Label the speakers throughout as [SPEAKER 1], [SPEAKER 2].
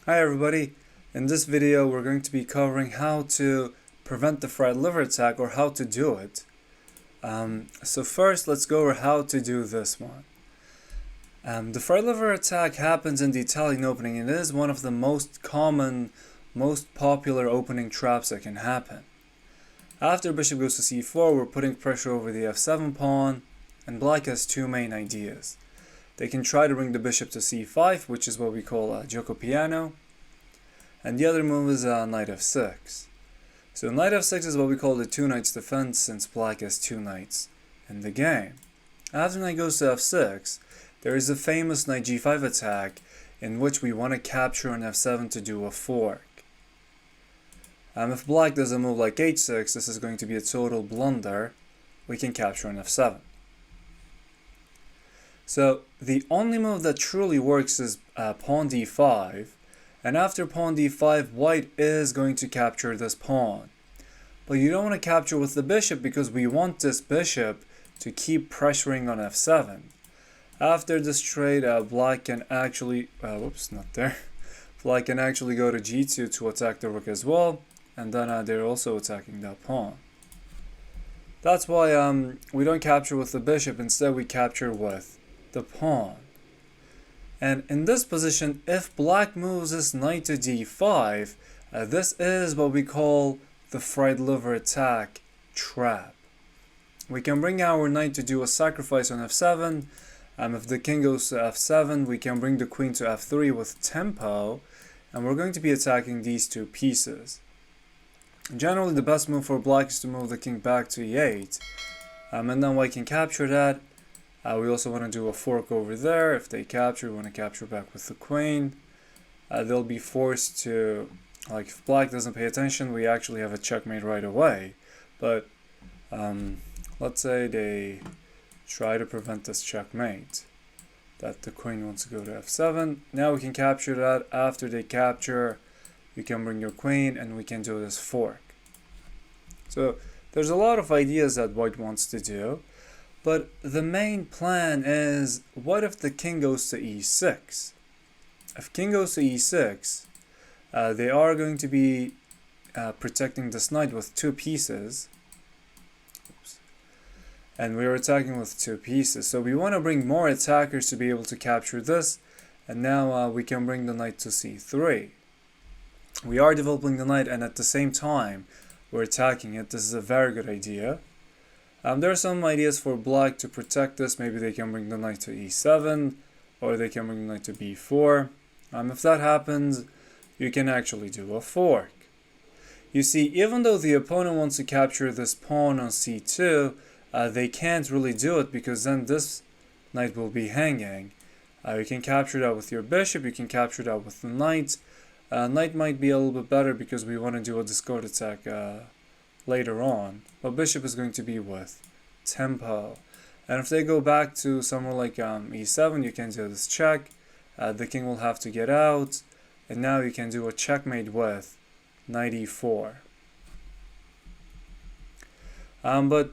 [SPEAKER 1] Hi everybody, in this video we're going to be covering how to prevent the fried liver attack or how to do it. So first let's go over how to do this one. The fried liver attack happens in the Italian opening and it is one of the most common, most popular opening traps that can happen. After bishop goes to c4 we're putting pressure over the f7 pawn and black has two main ideas. They can try to bring the bishop to c5, which is what we call gioco piano. And the other move is knight f6. So knight f6 is what we call the two knights defense, since black has two knights in the game. After knight goes to f6, there is a famous knight g5 attack in which we want to capture on f7 to do a fork. If black does a move like h6, this is going to be a total blunder. We can capture on f7. So the only move that truly works is pawn d5, and after pawn d5 white is going to capture this pawn. But you don't want to capture with the bishop because we want this bishop to keep pressuring on f7. After this trade black can actually, black can actually go to g2 to attack the rook as well, and then they're also attacking that pawn. That's why we don't capture with the bishop, instead we capture with the pawn. And in this position, if black moves his knight to d5, this is what we call the fried liver attack trap. We can bring our knight to do a sacrifice on f7. If the king goes to f7, we can bring the queen to f3 with tempo, and we're going to be attacking these two pieces. Generally, the best move for black is to move the king back to e8, and then white can capture that. We also want to do a fork over there. If they capture, we want to capture back with the queen. They'll be forced to, like, if black doesn't pay attention, we actually have a checkmate right away. But let's say they try to prevent this checkmate, that the queen wants to go to f7. Now we can capture that. After they capture, you can bring your queen and we can do this fork. So there's a lot of ideas that white wants to do. But the main plan is, what if the king goes to e6? If king goes to e6, they are going to be protecting this knight with two pieces. And we are attacking with two pieces. So we want to bring more attackers to be able to capture this. And now we can bring the knight to c3. We are developing the knight, and at the same time we're attacking it. This is a very good idea. There are some ideas for black to protect this. Maybe they can bring the knight to e7, or they can bring the knight to b4. If that happens, you can actually do a fork. You see, even though the opponent wants to capture this pawn on c2, they can't really do it because then this knight will be hanging. You can capture that with your bishop, you can capture that with the knight. Knight might be a little bit better because we want to do a discard attack later on, but bishop is going to be with tempo. And if they go back to somewhere like e7, you can do this check. The king will have to get out, and now you can do a checkmate with knight e4. But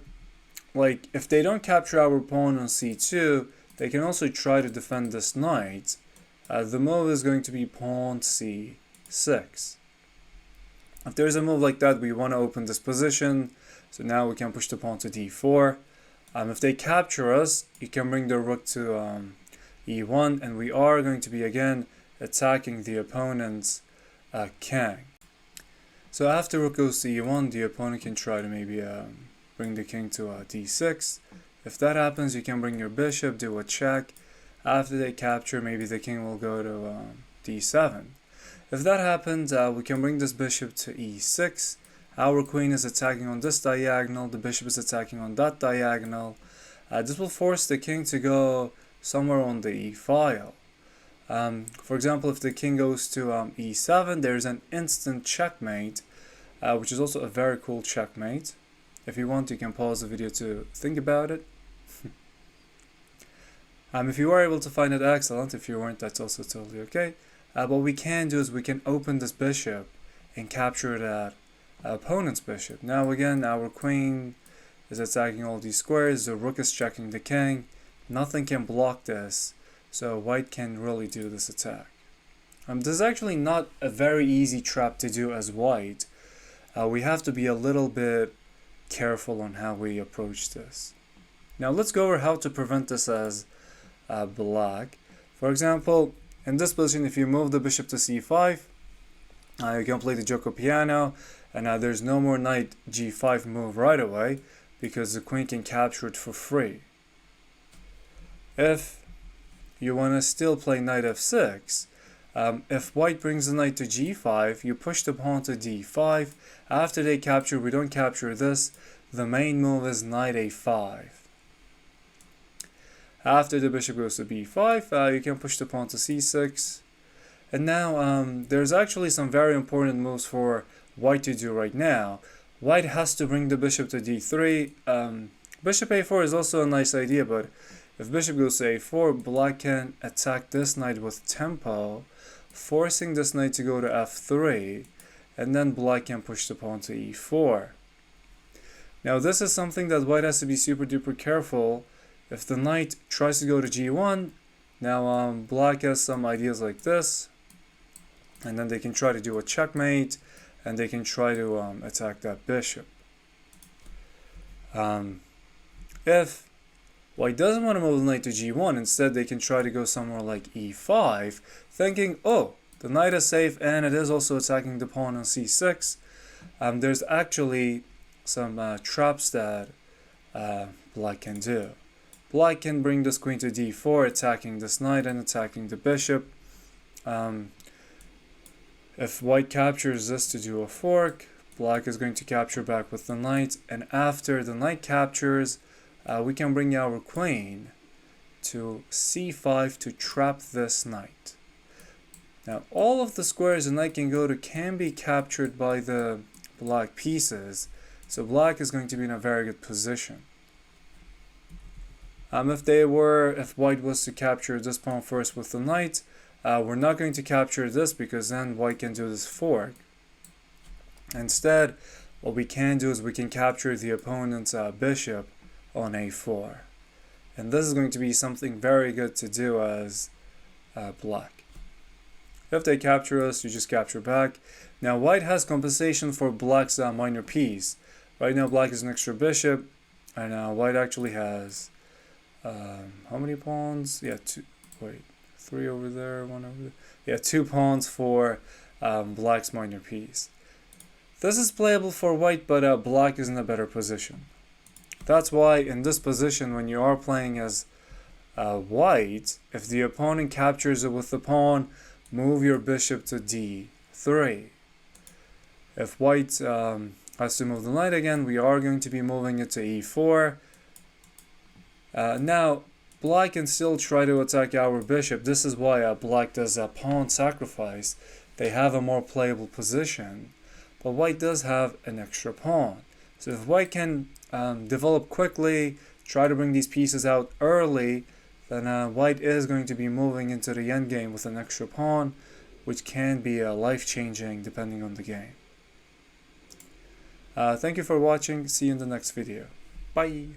[SPEAKER 1] like, if they don't capture our pawn on c2, they can also try to defend this knight. The move is going to be pawn c6. If there's a move like that, we want to open this position. So now we can push the pawn to d4. If they capture us, you can bring the rook to e1, and we are going to be again attacking the opponent's king. So after rook goes to e1, the opponent can try to maybe bring the king to d6. If that happens, you can bring your bishop, do a check. After they capture, maybe the king will go to d7. If that happens, we can bring this bishop to e6. Our queen is attacking on this diagonal, the bishop is attacking on that diagonal. This will force the king to go somewhere on the e-file. For example, if the king goes to e7, there's an instant checkmate, which is also a very cool checkmate. If you want, you can pause the video to think about it. If you were able to find it, excellent. If you weren't, that's also totally okay. What we can do is we can open this bishop and capture that opponent's bishop. Now again, our queen is attacking all these squares, the rook is checking the king. Nothing can block this, so white can really do this attack. This is actually not a very easy trap to do as white. We have to be a little bit careful on how we approach this. Now let's go over how to prevent this as black. For example, in this position, if you move the bishop to c5, you can play the Joko piano, and there's no more knight g5 move right away because the queen can capture it for free. If you want to still play knight f6, if white brings the knight to g5, you push the pawn to d5. After they capture, we don't capture this. The main move is knight a5. After the bishop goes to b5, you can push the pawn to c6. And now there's actually some very important moves for white to do right now. White has to bring the bishop to d3. Bishop a4 is also a nice idea, but if bishop goes to a4, black can attack this knight with tempo, forcing this knight to go to f3, and then black can push the pawn to e4. Now this is something that white has to be super duper careful. If the knight tries to go to g1, now black has some ideas like this, and then they can try to do a checkmate, and they can try to attack that bishop. If white doesn't want to move the knight to g1, instead they can try to go somewhere like e5, thinking, oh, the knight is safe and it is also attacking the pawn on c6. There's actually some traps that black can do. Black can bring this queen to d4, attacking this knight and attacking the bishop. If white captures this to do a fork, black is going to capture back with the knight, and after the knight captures, we can bring our queen to c5 to trap this knight. Now all of the squares the knight can go to can be captured by the black pieces, so black is going to be in a very good position. If white was to capture this pawn first with the knight, we're not going to capture this because then white can do this fork. Instead, what we can do is we can capture the opponent's bishop on a4. And this is going to be something very good to do as black. If they capture us, you just capture back. Now white has compensation for black's minor piece. Right now black is an extra bishop, and white actually has how many pawns? Yeah, three over there, one over there. Yeah, 2 pawns for black's minor piece. This is playable for white, but black is in a better position. That's why in this position, when you are playing as white, if the opponent captures it with the pawn, move your bishop to d3. If white has to move the knight again, we are going to be moving it to e4. Now, black can still try to attack our bishop. This is why black does a pawn sacrifice. They have a more playable position, but white does have an extra pawn. So if white can develop quickly, try to bring these pieces out early, then white is going to be moving into the endgame with an extra pawn, which can be life-changing depending on the game. Thank you for watching. See you in the next video. Bye!